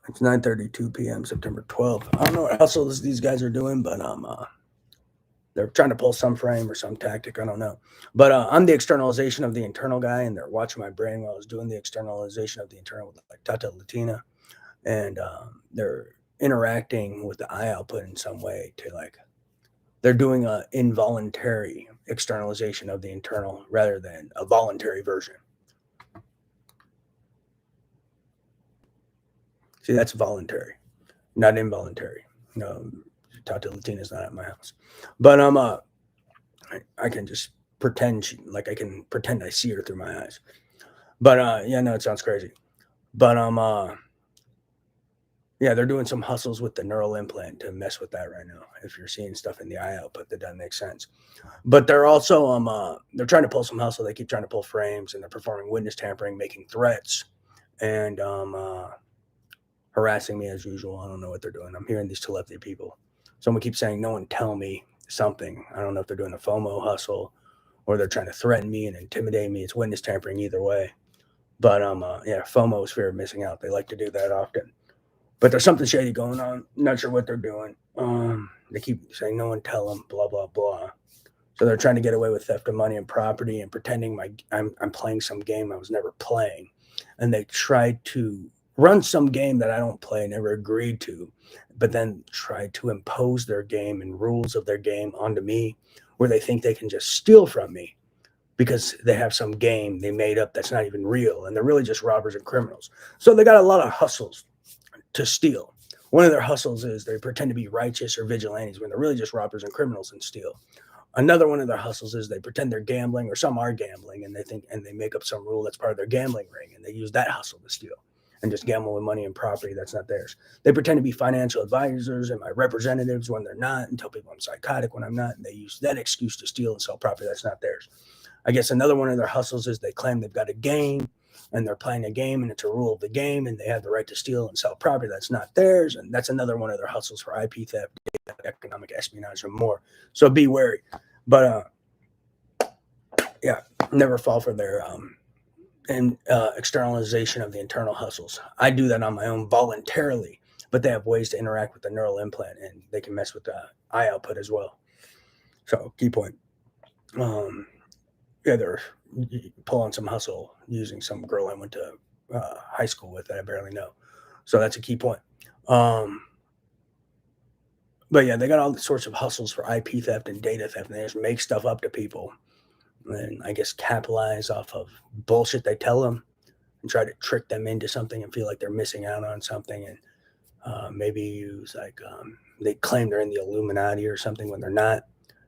It's 9:32 p.m. September 12th. I don't know what hustles these guys are doing, but they're trying to pull some frame or some tactic. I don't know. But I'm the externalization of the internal guy, and they're watching my brain while I was doing the externalization of the internal with like Tata Latina, and they're interacting with the eye output in some way to like they're doing a involuntary externalization of the internal rather than a voluntary version. See, that's voluntary, not involuntary. No, Tata Latina's not at my house, but I can just pretend like I can pretend I see her through my eyes. But yeah, no, it sounds crazy. But yeah, they're doing some hustles with the neural implant to mess with that right now. If you're seeing stuff in the eye output that doesn't make sense, but they're also they're trying to pull some hustle. They keep trying to pull frames, and they're performing witness tampering, making threats, and harassing me as usual. I don't know what they're doing. I'm hearing these telepathy people. Someone keeps saying, "No one tell me something." I don't know if they're doing a FOMO hustle or they're trying to threaten me and intimidate me. It's witness tampering either way. But yeah, FOMO is fear of missing out. They like to do that often. But there's something shady going on. Not sure what they're doing. They keep saying no one tell them, blah blah blah. So they're trying to get away with theft of money and property and pretending I'm playing some game I was never playing, and they tried to run some game that I don't play, never agreed to, but then try to impose their game and rules of their game onto me, where they think they can just steal from me because they have some game they made up that's not even real, and they're really just robbers and criminals. So they got a lot of hustles to steal. One of their hustles is they pretend to be righteous or vigilantes when they're really just robbers and criminals and steal. Another one of their hustles is they pretend they're gambling, or some are gambling, and they make up some rule that's part of their gambling ring, and they use that hustle to steal and just gamble with money and property that's not theirs. They pretend to be financial advisors and my representatives when they're not, and tell people I'm psychotic when I'm not, and they use that excuse to steal and sell property that's not theirs. I guess another one of their hustles is they claim they've got a game and they're playing a game and it's a rule of the game and they have the right to steal and sell property that's not theirs. And that's another one of their hustles for IP theft, economic espionage, and more. So be wary. But yeah, never fall for their and externalization of the internal hustles. I do that on my own voluntarily, but they have ways to interact with the neural implant and they can mess with the eye output as well. So key point. Um, yeah, they're pulling some hustle using some girl I went to high school with that I barely know. So that's a key point. Um, but yeah, they got all sorts of hustles for IP theft and data theft, and they just make stuff up to people, and I guess capitalize off of bullshit they tell them, and try to trick them into something and feel like they're missing out on something, and maybe use like they claim they're in the Illuminati or something when they're not,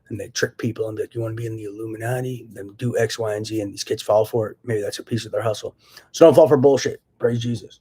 and they trick people and be like, "You want to be in the Illuminati? Then do X, Y, and Z," and these kids fall for it. Maybe that's a piece of their hustle. So don't fall for bullshit. Praise Jesus.